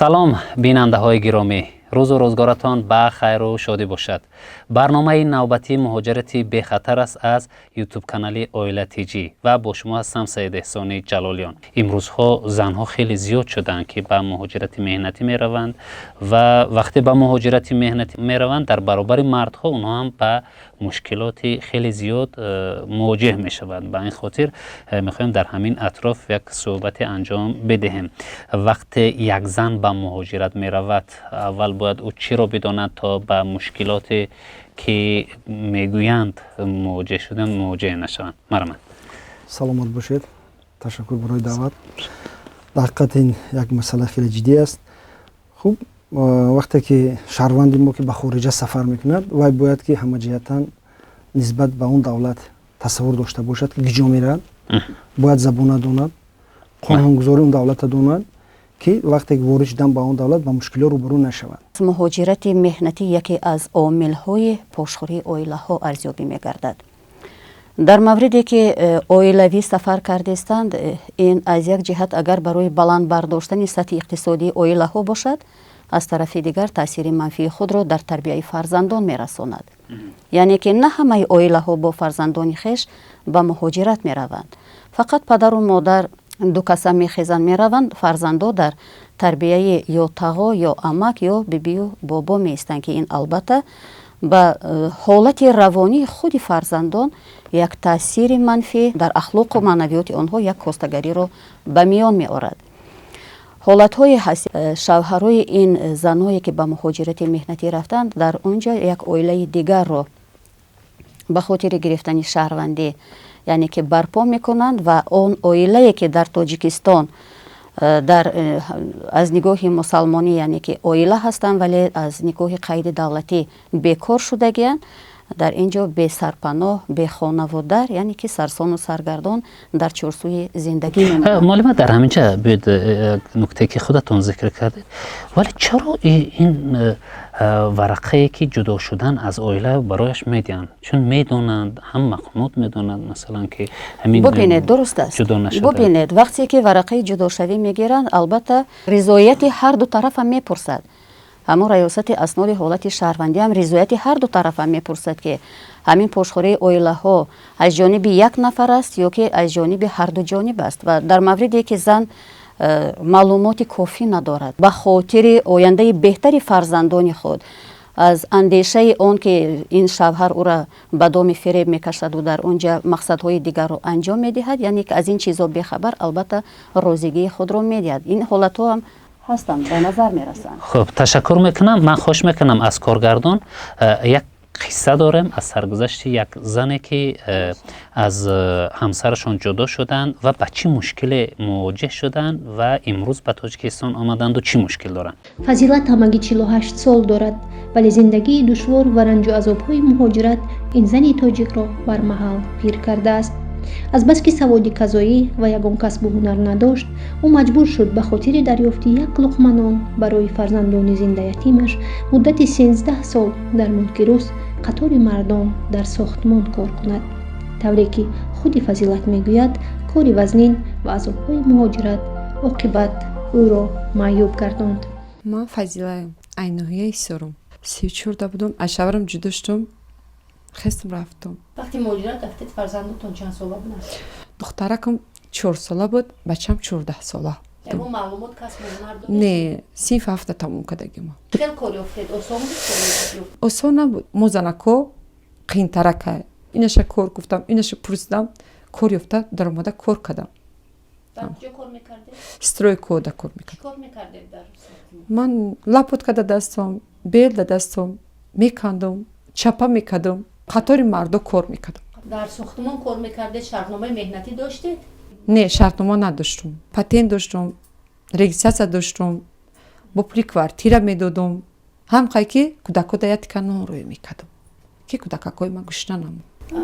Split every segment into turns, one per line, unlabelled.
سلام بیننده های گرامی، روز و روزگارتان با خیر و شادی باشد. برنامه نوبتی مهاجرتی به خطر است از یوتیوب کانال اویلا تیجی و با شما هستم سید احسانی جلالیان. امروزها زنها خیلی زیاد شدند که به مهاجرت مهنتی می روند و وقتی به مهاجرت مهنتی می روند در برابر مردها اونها هم به مشکلات خیلی زیاد مواجه می شوند. به این خاطر می خواهیم در همین اطراف یک صحبت انجام بدهیم. وقتی یک زن به مهاجرت می رود اول باید او چی را بداند تا به مشکلات که میگویند مواجه شدن مواجه نشوند. مرحبا.
سلامت باشید. تشکر برای دعوت. در حقیقت این یک مسئله خیلی جدی است. خوب وقتی که شهروند ما که به خارج سفر میکند وای باید که همه جهتا نسبت به اون دولت تصور داشته باشد که کجا میرد، باید زبان داند، قانونگذاری اون دولت داند که وقتی وارد شدن با اون دولت با مشکلات روبرو نشوند.
مهاجرت مهنتی یکی از عامل‌های پاشخوری عائله‌ها ارزیابی می‌گردد. در موردی که عائلوی سفر کرده‌اند، این از یک جهت اگر برای بلند برداشتن سطح اقتصادی عائله‌ها باشد، از طرف دیگر تاثیر منفی خود را در تربیت فرزندان می‌رساند. یعنی که نه همه عائله‌ها با فرزندان خویش به مهاجرت می‌روند. فقط پدر و مادر دو کسه میخیزن میروند، فرزندا در تربیه یا تقا یا عمک یا بیبی و بابا میستند که این البته به حالت روانی خود فرزندان یک تاثیر منفی در اخلاق و معنویات آنها یک کاستگری را به میان می آورد. حالت‌های شوهرای این زنایی که به مهاجرت مهنتی رفتند در اونجا یک عائله دیگر را به خاطر گرفتن شهروندی یعنی که برپا میکنند و اون عائله که در تاجیکستان از نگاه مسلمانی یعنی که عائله هستند ولی از نگاه قید دولتی بیکار شدگیان، در اینجا به سرپناه به خانواده یعنی که سرسان و سرگردان در چارچوب زندگی میمونند.
معلومه در همینجا بود نکته که خودتون ذکر کردید، ولی چرا این ورقه که جدا شدن از عائله برایش میدن؟ چون میدونند هم مقنوط میدونند مثلا که همین
ببینید درست است. ببینید وقتی که ورقه جدا شوی میگیرند البته رضایت هر دو طرف هم میپرسد. اما ریاست اسناد حالت شهروندی هم رضایت هر دو طرف هم میپرسد که همین پشتخوری عائله ها از جانب یک نفر است یا که از جانب هر دو جانب است و در موردی که زن معلومات کافی ندارد به خاطر آینده بهتری فرزندان خود از اندیشه اون که این شوهر او را به دام فریب میکشد و در اونجا مقصدهای دیگر رو انجام میدهد، یعنی که از این چیزا بخبر البته روزگی خود رو میدهد. این حالت ها هم هستم به نظر میرسند.
خب تشکر میکنم. من خوش میکنم از کارگردان. یک قصه دارم از سرگذشت یک زنی که از همسرشون جدا شدن و با چی مشکل مواجه شدن و امروز به تاجیکستان آمدند و چی مشکل دارن.
فضیلت همگی 48 سال دارد ولی زندگی دشوار و رنج و عذاب‌های مهاجرت این زنی تاجیک را بر محل پیر کرده است. از بس که سواد قضایی و یگان کسب و هنر نداشت، او مجبور شد به خاطر دریافت یک لقمه نان برای فرزندان زنده یتیمش مدت 13 سال در ملک روس قطار مردم در ساختمان کار کند. طوری که خود فضیلت میگوید کار وزنین و عذاب‌های مهاجرت عاقبت او را معیوب گرداند.
من فضیلت عینویه سرم 34 بودم، از شوهرم جدا شدم، خستم رفتم.
وقتی مهاجرت رفتید فرزندتون چند ساله بود؟
دخترکم 4 ساله بود، بچم 14 ساله.
اما معلومات کسب هنر داشت؟
نه، صنف هفته تموم کردگی ما.
خیلی کاری افتاد؟ آسان بود؟
آسان نبود. موزنکو قین ترکه. اینش کار گفتم، اینش پرسیدم، کاری افتاد، در اومده کار کردم.
در کجا کار میکردی؟
استروی کودا کار میکردم.
چی کار میکردی در
من لاپوت کده دستم، بیل دستم میکندم، چپا میکردم، قطار مردم کار میکردم.
در ساختمان کار میکردید؟ شرطنامه مهنتی داشتید؟
نه، شرطنامه نداشتم. پاتنت داشتم، رجیستر داشتم، با پول کوارتیر میدادم. هم که کودکا دیت کنن روی میکردم که کودکای ما گوش ننم.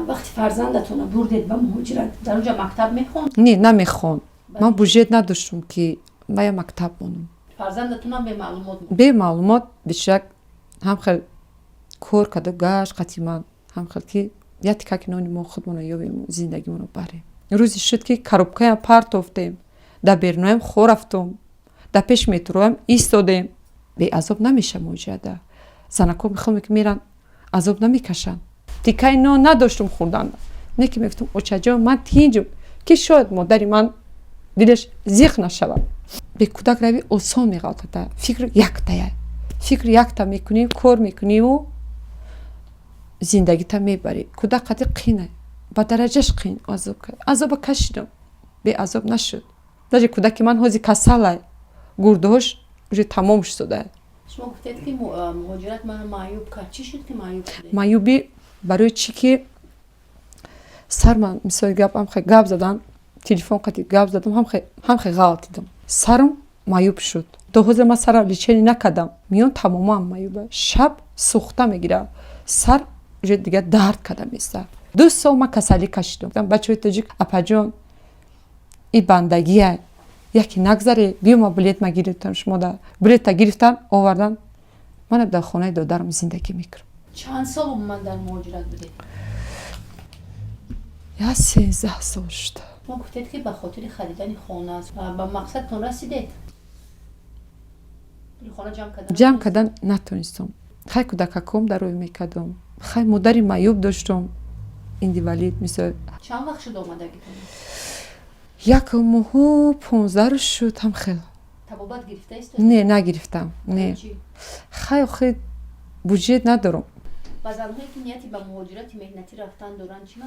وقتی فرزندتون رو بردید به مهاجرت در اونجا مکتب میخوند؟
نه نمیخوند. من بودجه نداشتم که ما مکتب بونم.
فرزندتون هم به معلومات بود؟
به معلومات بیشک هم خیلی کار کرده گشت قطیما هم خیلی که یا تیکه نانی ما خودمون یابیم زندگیمون رو بریم. روزی شد که کروبکای پارت افتیم در برنامه خور رفتم در پیش مترو ایستادیم. به عذاب نمیشه موجوده. زنکو میخوام که میرن عذاب نمیکشن. تیکای نان نداشتم خوردن. نه که میگفتم اوچجا من تینجم که شاید مادری من دلش زیخ نشود. به کودک روی آسان میگفتن. فکر یکتایه. فکر یکتا میکنی، کار میکنی و زندگی تا میبری. کودک قدی قینه. با درجهش قین عذاب کرد. عذاب کشیدم. به عذاب نشد. даже کودک من هزی کساله گردهش уже تمام شده.
شما گفتید که مهاجرت من معیوب کرد. چی شد که معیوب شده؟
معیوبی برای چی که سر من مثلا گپ خیلی گپ زدن، تلفن قطعی گپ زدم هم خیلی غلط دیدم. سرم معیوب شد. 2000 من سر لیچنی نکردم. میون تماما معیوبه. شب سوخته میگیره. سر уже دیگه درد کرده میسته. 2 سال من کسالی کشیدم. بچه‌های تاجیک اپاجون این بندگیه. یکی نگذره بیو ما بلیت ما گرفتم شما دا بلیت گرفتن آوردن من در خانه دادرم زندگی میکردم.
چند سال من در مهاجرت بودید؟
یا 13 سال شد.
شما گفتید که به خاطر خریدن خانه است و به مقصدتون رسیدید؟ خانه
جمع کردن نتونستم. خیلی کودککم در روی میکردم. خیلی مادری معیوب داشتم. ایندی ولید مثل
چند وقت شد آمدگی
یک ماه 15 شد هم خیلی.
طبابت گرفته است؟
نه نگرفتم. نه. خیلی بودجه ندارم.
با زنهایی که نیتی به مهاجرت مهنتی رفتن دارن چی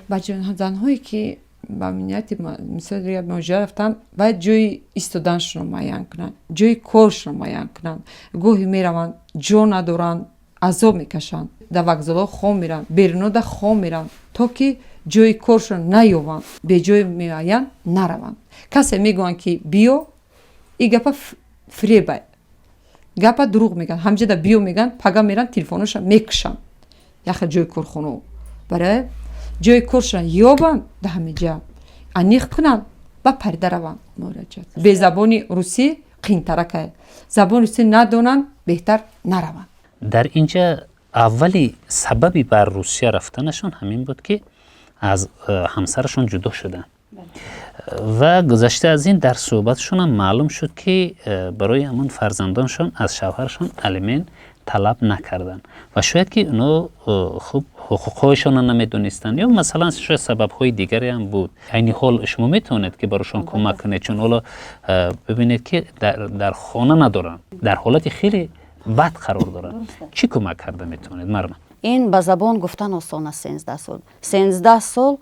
با
مسئله
زنهایی که با نیتی مثلا مهاجرت رفتن باید جای ایستادنشون رو معین کنن. جای کارشون رو معین کنن. گاهی میرون جا ندارن عذاب میکشن. در وکزالا خواه میرن. بیرونو در خواه میرن. تا که جای کارشون نیوان به جای میآیند نروند. کسی میگن که بیو این گپا فریبه گپا دروغ میگن. همجا دا بیو میگن پگا میرن تلفنش میکشن یخ جای کارخونه برای جای کارشون یابن ده همینجا انیخ کنن با پرده روان مراجعت به زبان روسی قینترکه زبان روسی ندونن بهتر نروند.
در اینجا اولی سببی بر روسیه رفتنشون همین بود که از همسرشون جدا شدن و گذشته از این در صحبتشون هم معلوم شد که برای همون فرزندانشون از شوهرشون الیمن طلب نکردن و شاید که اونا خوب حقوقهایشون رو نمیدونستن یا مثلا شاید سببهای دیگری هم بود. این حال شما میتونید که براشون کمک کنید چون حالا ببینید که در خانه ندارن در حالت خیلی بد قرار دارن. چی کمک کرده میتونید مرمن؟
این با زبان گفتن آسان است. 13 سال 13 سال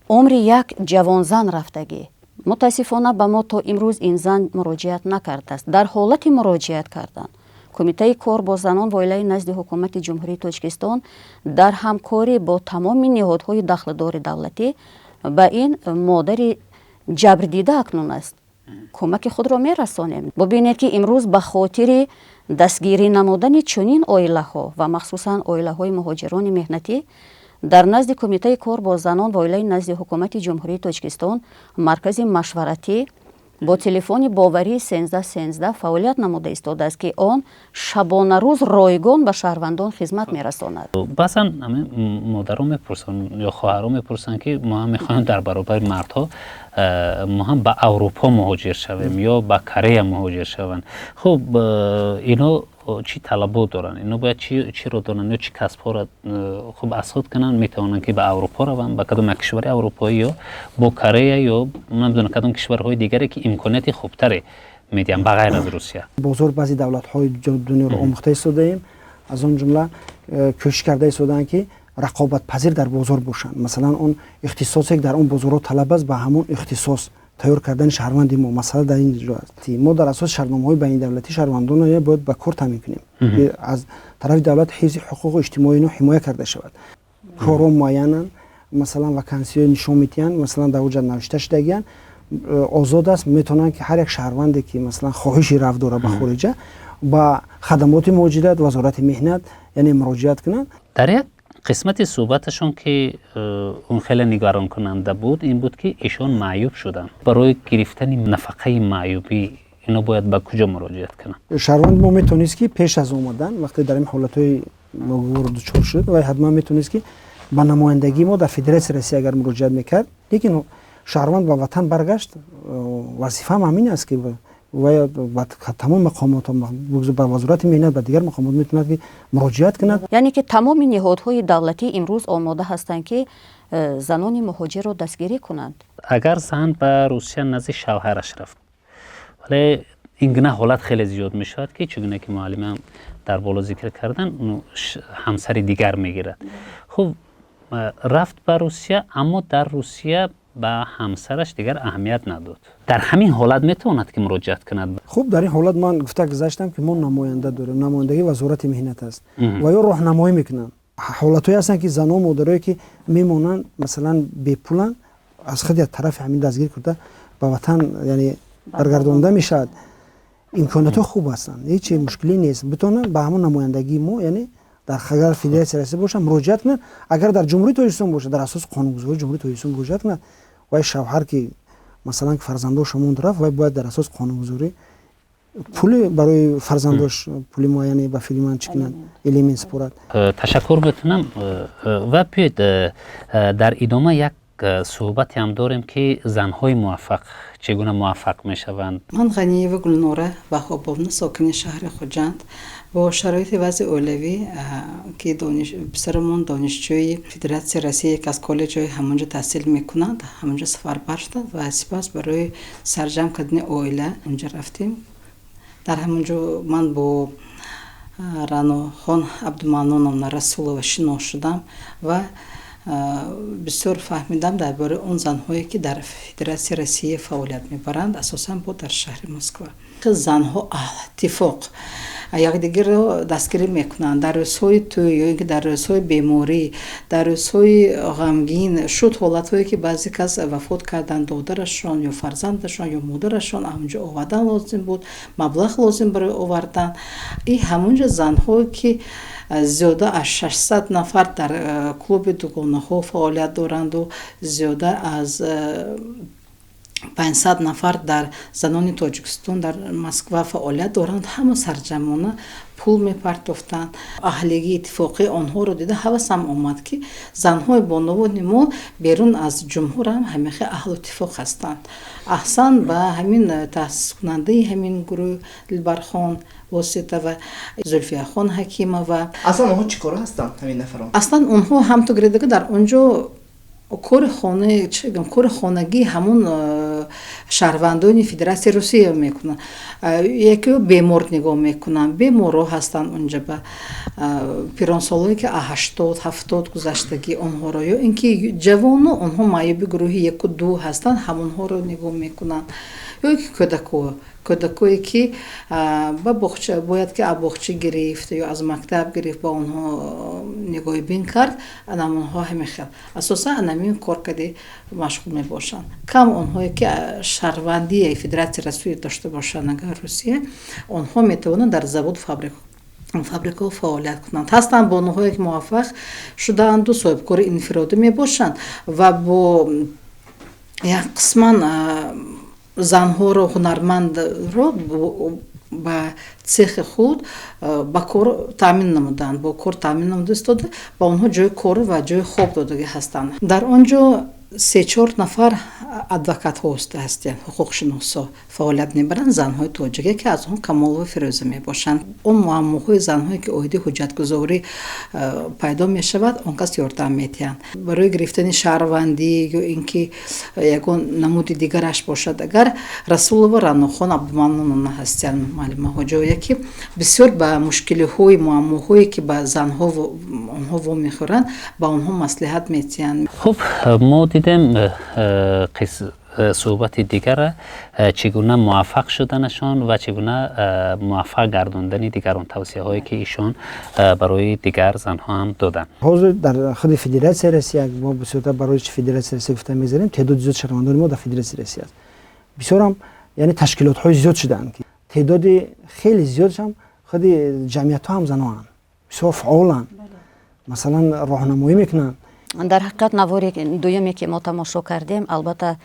عمر یک جوان زن رفتگی. متاسفانه به ما تا امروز این زن مراجعت نکرده است. در حالت مراجعت کردن کمیته کار با زنان و اویله نزد حکومت جمهوری تاجیکستان در همکاری با تمام نهادهای دخلدار دولتی به این مادر جبر دیده اکنون است کمک خود را میرسانیم. ببینید که امروز به خاطر دستگیری نمودن چنین اویله ها و مخصوصا اویله های مهاجران مهنتی در نزد کمیته کار با زنان و اویله نزد حکومت جمهوری تاجیکستان مرکز مشورتی با تلفن باوری 1313 فعالیت نموده ایستاده است که آن شبانه روز رایگان به شهروندان خدمت میرساند.
بعضا همه مادرها میپرسن یا خواهرها میپرسن که ما هم میخوایم در برابر مردها ما هم به اروپا مهاجر شویم یا به کره مهاجر شوند. خب اینا چی طلبات دارن؟ اینا باید چی رو دارن یا چی کسب ها را خب اساس کنن میتونن که به اروپا روند به کدام کشور اروپایی یا با کره یا نمیدونم کدام کشورهای دیگری که امکاناتی خوبتری میدن بغیر از روسیه.
بزرگ بعضی دولت های دنیا رو آموخته ایستاده ایم از اون جمله کوشش کرده ایستادن که رقابت پذیر در بازار باشن. مثلا اون اختصاصی که در اون بازار طلب است به همون اختصاص تیار کردن شهروندی ما مثلا در این جا است. ما در اساس شرطنامه‌های بین دولتی شهروندان را باید به کار تامین کنیم که از طرف دولت حیث حقوق اجتماعی نو حمایت کرده شود. کارو معینن مثلا وکانسی نشون میتین مثلا در وجه نوشته شدگیان آزاد است میتونن که هر یک شهروندی که مثلا خواهشی رفت داره به خارج با خدمات موجودات وزارت مهنت یعنی مراجعت کنن.
در یک قسمت صحبتشون که اون خیلی نگران کننده بود این بود که ایشون معیوب شدن. برای گرفتن نفقه معیوبی اینا باید به کجا مراجعت کنن؟
شهروند ما میتونست که پیش از اومدن وقتی در این حالتهای موارد دچار شد و حتما میتونست که با نمایندگی ما در فدراسیون روسیه اگر مراجعت میکرد لیکن شهروند به وطن برگشت وظیفه همین است که و با تمام مقامات با وزارت مهنت و دیگر مقامات میتوند که مراجعت کند.
یعنی که تمام نهادهای دولتی امروز آماده هستند که زنان مهاجر رو دستگیری کنند.
اگر زن به روسیه نزد شوهرش رفت، ولی این گونه حالت خیلی زیاد می شود که چگونه که معلم هم در بالا ذکر کردن همسر دیگر میگیرد. خب رفت به روسیه، اما در روسیه به همسرش دیگر اهمیت نداد. در همین حالت میتواند که مراجعت کند.
خب در این حالت من گفته گذاشتم که ما نماینده داریم، نمایندگی وزارت مهنت است و یا راهنمایی میکنن. حالتایی هستن که زن و مادرایی که میمونن مثلا بی پولن از خود طرف همین دستگیر کرده به وطن یعنی برگردانده میشد. امکانات خوب هستن، هیچ مشکلی نیست، بتونن به همون نمایندگی ما یعنی در خگر فدراسیون سیاسی باشه مراجعت کنن. اگر در جمهوری تاجیکستان باشه در اساس قانونگذاری جمهوری تاجیکستان مراجعت کنن و شوهر که مثلا فرزنداش موند رفت و باید در اساس قانونگذاری پول برای فرزنداش پول معینی به فیلمان چکنن الیمن سپورت.
تشکر میکنم و بیاید در ادامه یک صحبتی هم داریم که زنهای موفق چگونه موفق میشوند.
من غنیه و گلنوره وهابovna ساکن شهر خوجند با شرایط وضع اولوی که پسرمون دانشجوی فدراسیون روسیه یک از کالج‌های همونجا تحصیل میکنند، همونجا سفربر شدند و سپس برای سرجم کردن اویله اونجا رفتیم. در همونجا من با رانو خان عبدالمنانونا رسولова شناخته شدم و بسیار فهمیدم درباره اون زنهایی که در فدراسیون روسیه فعالیت میبرند، اساساً با در شهر مسکو. زنها اتفاق یکدیگر رو دستگیری میکنند در روزهای توی یا اینکه در روزهای بیماری، در روزهای غمگین شد حالتهایی که بعضی کس وفات کردن، دخترشان یا فرزندشان یا مادرشان همونجا آوردن لازم بود، مبلغ لازم برای آوردن. این همونجا زنهایی که زیاده از 600 نفر در کلوب دوگانه ها فعالیت دارند و زیاده از 500 نفر در زنان تاجیکستان در مسکو فعالیت دارند، همه سرجمانه پول میپرداختند. اهلیگی اتفاقی آنها رو دیده حواسم آمد که زنهای بانوان ما بیرون از جمهور هم همیشه اهل اتفاق هستند. احسن به همین تأسیس کننده همین گروه دلبرخان واسطه و زلفیه خان حکیمه و
اصلا اونها چیکار هستند همین نفران؟ اصلا
اونها هم تو گریدگی در اونجا کار خانگی همون شهروندان فدراسیون روسیه میکنن. یکی بیمار نگاه میکنن، بیمارا هستن اونجا به پیرانسالایی که 80-70 گذشتگی آنها رو، یا اینکه جوانو آنها معیوب گروهی 1-2 هستن همونها رو نگاه میکنن، یا اینکه کودکایی که با بخچه باید که بخچه گرفت یا از مکتب گرفت با اونها نگاه بین کرد، اونها همیشه اساسا همین کار کرده مشغول می باشن. کم اونهایی که شهروندی فدراسیون روسیه داشته باشن اگر روسیه، اونها میتونن در زبان فابریکا فعالیت کنند. هستند با اونهایی که موفق شدند و صاحب کار انفرادی می باشند و با یک قسمت زنها رو هنرمند رو با цех خود با کار تامین نمودند، با کار تامین نموده با اونها جای کار و جای خواب داده هستند. در آنجا 3-4 نفر ادوکات هستند، حقوق شناسا فعالیت میبرند، زنهای تاجیکی که از اون کمال و فیروزه میباشند. اون معماهای زنهایی که عهده حجت گذاری پیدا میشود اون کس یاردم میتیند برای گرفتن شهروندی یا اینکه یگان نمود دیگرش باشد. اگر رسولова رانو خان عبدالمنانونا هستند معلمه ها، جایی که بسیار با مشکلی های معماهایی که با زنها و اونها و میخورند با اونها مصلحت میتیند.
خب ما دیدیم صحبت دیگر چگونه موفق شدنشان و چگونه موفق گرداندن دیگران، توصیه هایی که ایشان برای دیگر زنها هم دادن.
حاضر در خود فدراسیون روسیه ما به صورت برای فدراسیون روسیه گفتن میذاریم تعداد زیاد شهروندان ما در فدراسیون روسیه است. بسیار هم یعنی تشکیلات های زیاد شدن که تعداد خیلی زیادش هم خود جمعیت ها هم زنها هم بسیار فعالن، مثلا راهنمایی میکنن.
در حقیقت نواری دویمی که ما تماشا کردیم البته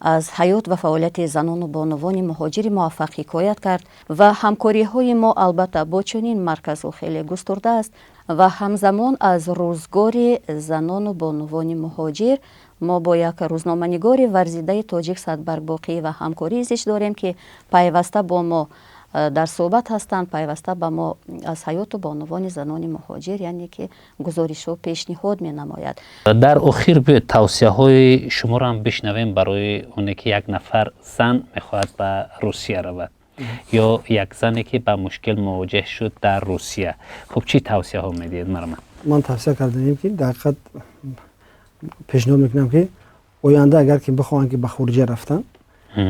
از حیات و فعالیت زنان و بانوان مهاجر موفق حکایت کرد و همکاری های ما البته با چنین مرکز و خیلی گسترده است. و همزمان از روزگار زنان و بانوان مهاجر ما با یک روزنامه‌نگار ورزیده تاجیک صدبرگ باقی و همکاری زیش داریم که پیوسته با ما در صحبت هستند، پیوسته با ما از حیات و بانوان زنان مهاجر یعنی که گزارش و پیشنهاد می نماید.
در اخیر به توصیه های شما را هم بشنویم برای اونی که یک نفر زن میخواهد به روسیه رود یا یک زنی که با مشکل مواجه شد در روسیه. خب چی توصیه ها میدید مرمن؟
من توصیه کردم که در حقیقت پیشنهاد میکنم که آینده اگر که بخواهند که به خارج رفتن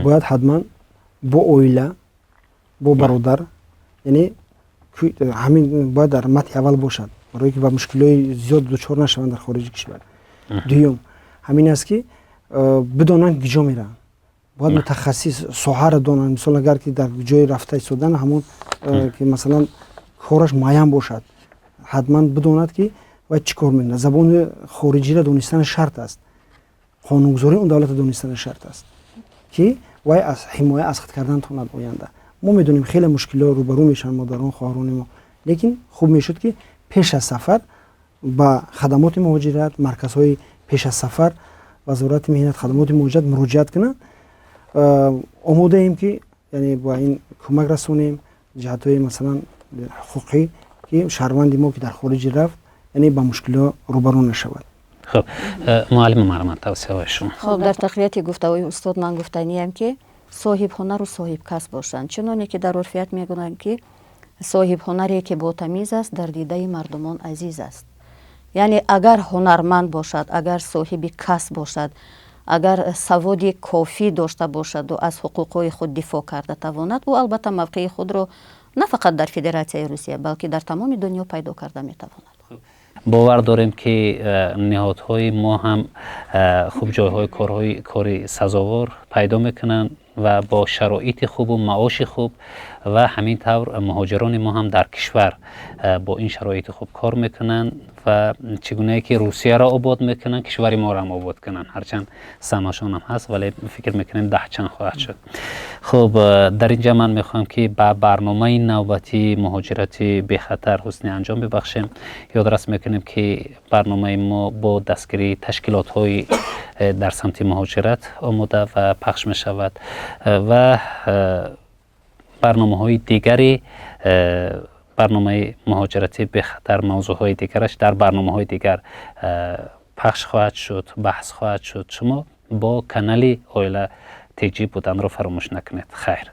باید حتما با اویله با برادر یعنی همین باید در مت اول باشد برای که با مشکلات زیاد دچار نشوند در خارج کشور. دوم همین است که بدانند کجا میرن، باید متخصص ساحه را دانند. مثلا اگر که در جای رفته ایستادن همون که مثلا کارش معین باشد، حتما بداند که باید چیکار میکنه. زبان خارجی را دانستن شرط است، قانونگذاری اون دولت دانستن شرط است که وای از حمایت از خود کردن تواند آینده. ما میدونیم خیلی مشکلات روبرو میشن مادران خواهران ما، لیکن خوب میشد که پیش از سفر با خدمات مهاجرت، مرکزهای پیش از سفر، وزارت مهنت، خدمات مهاجرت مراجعت کنند. آماده ایم که یعنی با این کمک رسونیم جهت‌های مثلا حقوقی که شهروند ما که در خارج رفت یعنی با مشکلات روبرو نشود.
خب معلم مرمن توصیه های شما.
خب در تقویت گفتگوی استاد من گفتنیم که صاحب هنر و صاحب کسب باشند، چنانه که در عرفیت میگویند که صاحب هنری که با تمیز است در دیده مردمان عزیز است. یعنی اگر هنرمند باشد، اگر صاحب کسب باشد، اگر سواد کافی داشته باشد و از حقوق خود دفاع کرده تواند، او البته موقع خود را نه فقط در فدراسیون روسیه بلکه در تمام دنیا پیدا کرده میتواند.
باور داریم که نهادهای ما هم خوب جایهای کاری سزاوار پیدا میکنن و با شرایط خوب و معاش خوب و همین طور مهاجران ما هم در کشور با این شرایط خوب کار میکنن و چگونه که روسیه را آباد میکنن کشور ما را هم آباد کنن. هرچند سماشان هم هست ولی فکر میکنیم 10 چند خواهد شد. خب در اینجا من میخوام که با برنامه نوبتی مهاجرتی به خطر حسنی انجام ببخشیم. یادرس میکنیم که برنامه ما با دستگیری تشکیلات های در سمت مهاجرت آماده و پخش می شود و برنامه های دیگری برنامه مهاجرتی به خطر موضوع های دیگرش در برنامه های دیگر پخش خواهد شد، بحث خواهد شد. شما با کانال اویلا تیجی بودن رو فراموش نکنید. خیر.